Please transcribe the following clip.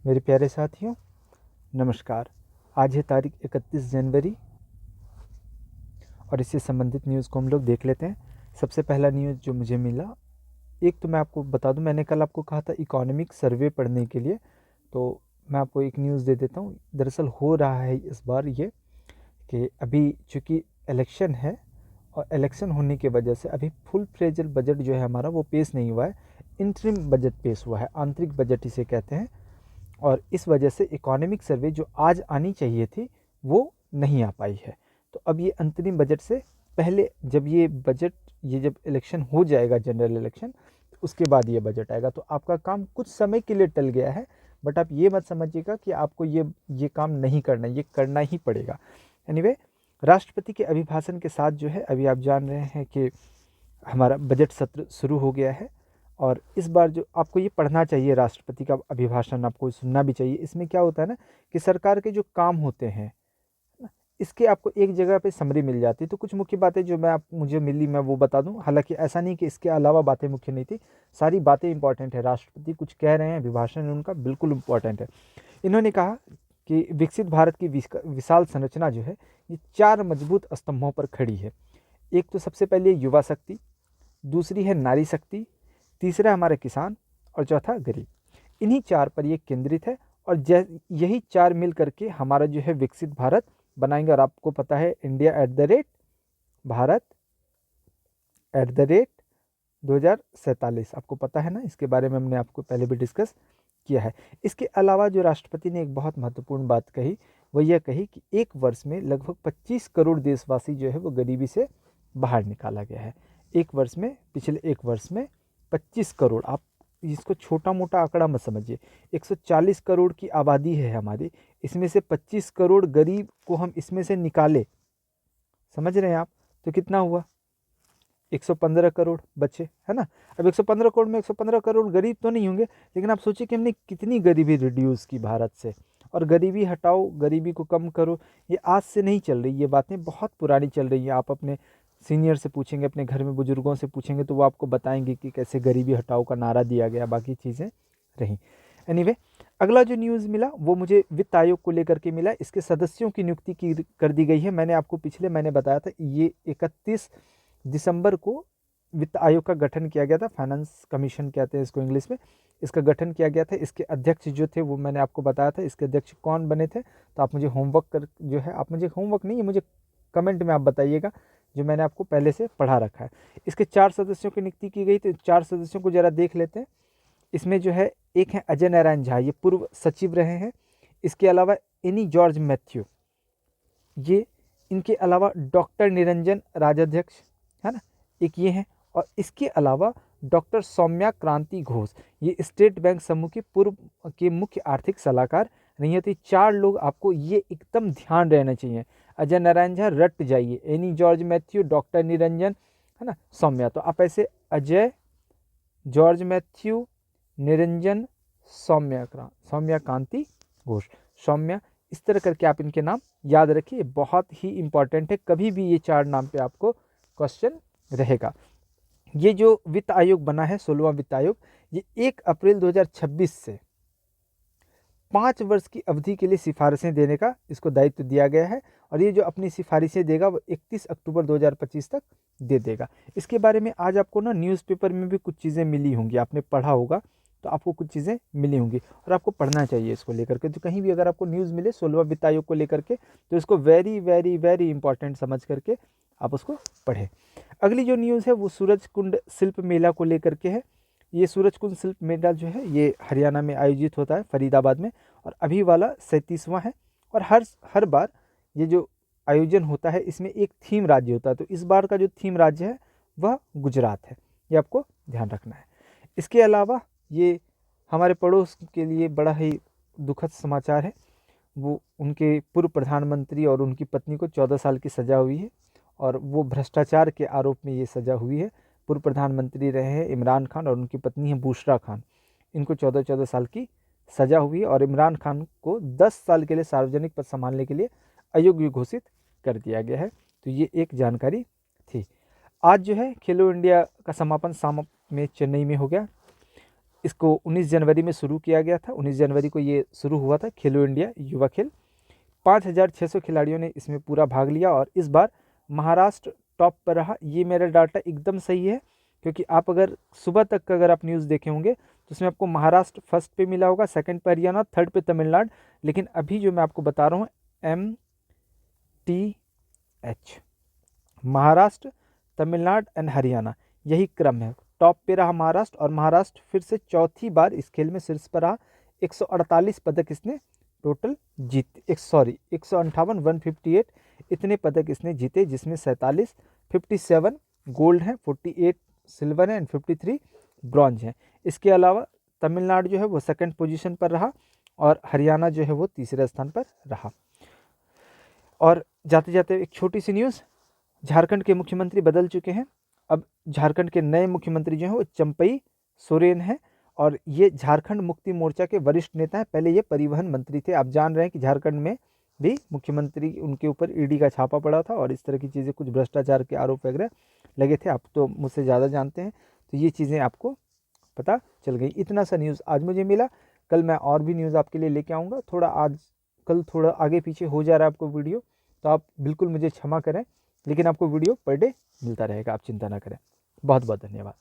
मेरे प्यारे साथियों, नमस्कार। आज है तारीख 31 जनवरी और इससे संबंधित न्यूज़ को हम लोग देख लेते हैं। सबसे पहला न्यूज़ जो मुझे मिला, एक तो मैं आपको बता दूं, मैंने कल आपको कहा था इकोनॉमिक सर्वे पढ़ने के लिए, तो मैं आपको एक न्यूज़ दे देता हूं। दरअसल हो रहा है इस बार ये कि अभी चूँकि इलेक्शन है और इलेक्शन होने की वजह से अभी फुल फ्लेजेड बजट जो है हमारा वो पेश नहीं हुआ है। इंटरिम बजट पेश हुआ है, आंतरिक बजट इसे कहते हैं। और इस वजह से इकोनॉमिक सर्वे जो आज आनी चाहिए थी वो नहीं आ पाई है। तो अब ये अंतरिम बजट से पहले जब जब इलेक्शन हो जाएगा, जनरल इलेक्शन, तो उसके बाद ये बजट आएगा। तो आपका काम कुछ समय के लिए टल गया है, बट आप ये मत समझिएगा कि आपको ये काम नहीं करना, ये करना ही पड़ेगा। एनीवे, राष्ट्रपति के अभिभाषण के साथ जो है अभी आप जान रहे हैं कि हमारा बजट सत्र शुरू हो गया है। और इस बार जो आपको ये पढ़ना चाहिए, राष्ट्रपति का अभिभाषण आपको सुनना भी चाहिए। इसमें क्या होता है ना कि सरकार के जो काम होते हैं ना, इसके आपको एक जगह पे समरी मिल जाती है। तो कुछ मुख्य बातें जो मुझे मिली मैं वो बता दूं। हालांकि ऐसा नहीं कि इसके अलावा बातें मुख्य नहीं थी, सारी बातें इंपॉर्टेंट है। राष्ट्रपति कुछ कह रहे हैं, अभिभाषण उनका बिल्कुल इंपॉर्टेंट है। इन्होंने कहा कि विकसित भारत की विशाल संरचना जो है ये 4 मजबूत स्तंभों पर खड़ी है। एक तो सबसे पहले युवा शक्ति, दूसरी है नारी शक्ति, तीसरा हमारे किसान और चौथा गरीब। इन्हीं 4 पर ये केंद्रित है और यही 4 मिल करके हमारा जो है विकसित भारत बनाएंगे। और आपको पता है इंडिया भारत @2047, आपको पता है ना, इसके बारे में हमने आपको पहले भी डिस्कस किया है। इसके अलावा जो राष्ट्रपति ने एक बहुत महत्वपूर्ण बात कही, वो यह कही कि एक वर्ष में लगभग 25 करोड़ देशवासी जो है वो गरीबी से बाहर निकाला गया है। एक वर्ष में, पिछले एक वर्ष में 25 करोड़, आप इसको छोटा मोटा आंकड़ा मत समझिए। 140 करोड़ की आबादी है हमारी, इसमें से 25 करोड़ गरीब को हम इसमें से निकाले, समझ रहे हैं आप, तो कितना हुआ? 115 करोड़ बचे, है ना। अब 115 करोड़ में 115 करोड़ गरीब तो नहीं होंगे, लेकिन आप सोचिए कि हमने कितनी गरीबी रिड्यूस की भारत से। और गरीबी हटाओ, गरीबी को कम करो, ये आज से नहीं चल रही, ये बातें बहुत पुरानी चल रही है। आप अपने सीनियर से पूछेंगे, अपने घर में बुजुर्गों से पूछेंगे, तो वो आपको बताएंगे कि कैसे गरीबी हटाओ का नारा दिया गया, बाकी चीज़ें रहीं। एनीवे, अगला जो न्यूज़ मिला वो मुझे वित्त आयोग को लेकर के मिला। इसके सदस्यों की नियुक्ति की कर दी गई है। मैंने आपको पिछले महीने बताया था, ये 31 दिसंबर को वित्त आयोग का गठन किया गया था। फाइनेंस कमीशन कहते हैं इसको इंग्लिश में। इसका गठन किया गया था। इसके अध्यक्ष जो थे वो मैंने आपको बताया था, इसके अध्यक्ष कौन बने थे। तो आप मुझे होमवर्क कर जो है, आप मुझे होमवर्क नहीं, मुझे कमेंट में आप बताइएगा, जो मैंने आपको पहले से पढ़ा रखा है। इसके 4 सदस्यों की नियुक्ति की गई। तो 4 सदस्यों को जरा देख लेते हैं। इसमें जो है एक है अजय नारायण झा, ये पूर्व सचिव रहे हैं। इसके अलावा एनी जॉर्ज मैथ्यू, ये, इनके अलावा डॉक्टर निरंजन राजाध्यक्ष, है ना, एक ये हैं। और इसके अलावा डॉक्टर सौम्या क्रांति घोष, ये स्टेट बैंक समूह के पूर्व के मुख्य आर्थिक सलाहकार नहीं है। तो 4 लोग आपको ये एकदम ध्यान रहना चाहिए। अजय नारायण झा रट जाइए, any George Matthew, doctor Niranjan, है ना, सौम्या। तो आप ऐसे अजय, जॉर्ज मैथ्यू, निरंजन, सौम्या कांति घोष, सौम्या, इस तरह करके आप इनके नाम याद रखिए, बहुत ही इंपॉर्टेंट है। कभी भी ये 4 नाम पे आपको क्वेश्चन रहेगा। ये जो वित्त आयोग बना है, 16वां वित्त आयोग, ये 1 अप्रैल 2026 से 5 वर्ष की अवधि के लिए सिफारिशें देने का इसको दायित्व दिया गया है। और ये जो अपनी सिफारिशें देगा वो 31 अक्टूबर 2025 तक दे देगा। इसके बारे में आज आपको ना न्यूज़पेपर में भी कुछ चीज़ें मिली होंगी, आपने पढ़ा होगा, तो आपको कुछ चीज़ें मिली होंगी और आपको पढ़ना चाहिए इसको लेकर के। तो कहीं भी अगर आपको न्यूज़ मिले 16वां वित्त आयोग को लेकर के, तो इसको वेरी वेरी वेरी इंपॉर्टेंट समझ करके आप उसको पढ़ें। अगली जो न्यूज़ है वो सूरजकुंड शिल्प मेला को लेकर के है। ये सूरजकुंड शिल्प मेला जो है ये हरियाणा में आयोजित होता है, फरीदाबाद में, और अभी वाला 37वां है। और हर बार ये जो आयोजन होता है इसमें एक थीम राज्य होता है। तो इस बार का जो थीम राज्य है वह गुजरात है, ये आपको ध्यान रखना है। इसके अलावा ये हमारे पड़ोस के लिए बड़ा ही दुखद समाचार है। वो उनके पूर्व प्रधानमंत्री और उनकी पत्नी को 14 साल की सज़ा हुई है और वो भ्रष्टाचार के आरोप में ये सज़ा हुई है। पूर्व प्रधानमंत्री रहे हैं इमरान खान और उनकी पत्नी है बुशरा खान। इनको 14-14 साल की सज़ा हुई है और इमरान खान को 10 साल के लिए सार्वजनिक पद संभालने के लिए अयोग्य घोषित कर दिया गया है। तो ये एक जानकारी थी। आज जो है खेलो इंडिया का समापन शाम में चेन्नई में हो गया। इसको 19 जनवरी में शुरू किया गया था। 19 जनवरी को ये शुरू हुआ था, खेलो इंडिया युवा खेल। 5,600 खिलाड़ियों ने इसमें पूरा भाग लिया और इस बार महाराष्ट्र टॉप पर रहा। ये मेरा डाटा एकदम सही है, क्योंकि आप अगर सुबह तक का अगर आप न्यूज़ देखे होंगे तो उसमें आपको महाराष्ट्र फर्स्ट पे मिला होगा, सेकंड पे हरियाणा, थर्ड पे तमिलनाडु। लेकिन अभी जो मैं आपको बता रहा हूँ MTH, महाराष्ट्र, तमिलनाडु एंड हरियाणा, यही क्रम है। टॉप पे रहा महाराष्ट्र और महाराष्ट्र फिर से चौथी बार इस खेल में शीर्ष पर रहा। 148 पदक इसने टोटल जीते, 158, 158 इतने पदक इसने जीते, जिसमें 47, 57 गोल्ड हैं, 48 सिल्वर हैं एंड 53 ब्रॉन्ज हैं। इसके अलावा तमिलनाडु जो है वो सेकंड पोजीशन पर रहा और हरियाणा जो है वो तीसरे स्थान पर रहा। और जाते जाते एक छोटी सी न्यूज़, झारखंड के मुख्यमंत्री बदल चुके हैं। अब झारखंड के नए मुख्यमंत्री जो हैं वो चंपई सोरेन हैं और ये झारखंड मुक्ति मोर्चा के वरिष्ठ नेता हैं। पहले ये परिवहन मंत्री थे। आप जान रहे हैं कि झारखंड में भी मुख्यमंत्री, उनके ऊपर ईडी का छापा पड़ा था और इस तरह की चीज़ें, कुछ भ्रष्टाचार के आरोप वगैरह लगे थे। आप तो मुझसे ज़्यादा जानते हैं, तो ये चीज़ें आपको पता चल गई। इतना सा न्यूज़ आज मुझे मिला। कल मैं और भी न्यूज़ आपके लिए लेके आऊँगा। थोड़ा आज कल थोड़ा आगे पीछे हो जा रहा है आपको वीडियो, तो आप बिल्कुल मुझे क्षमा करें, लेकिन आपको वीडियो पर डे मिलता रहेगा, आप चिंता ना करें। बहुत बहुत धन्यवाद।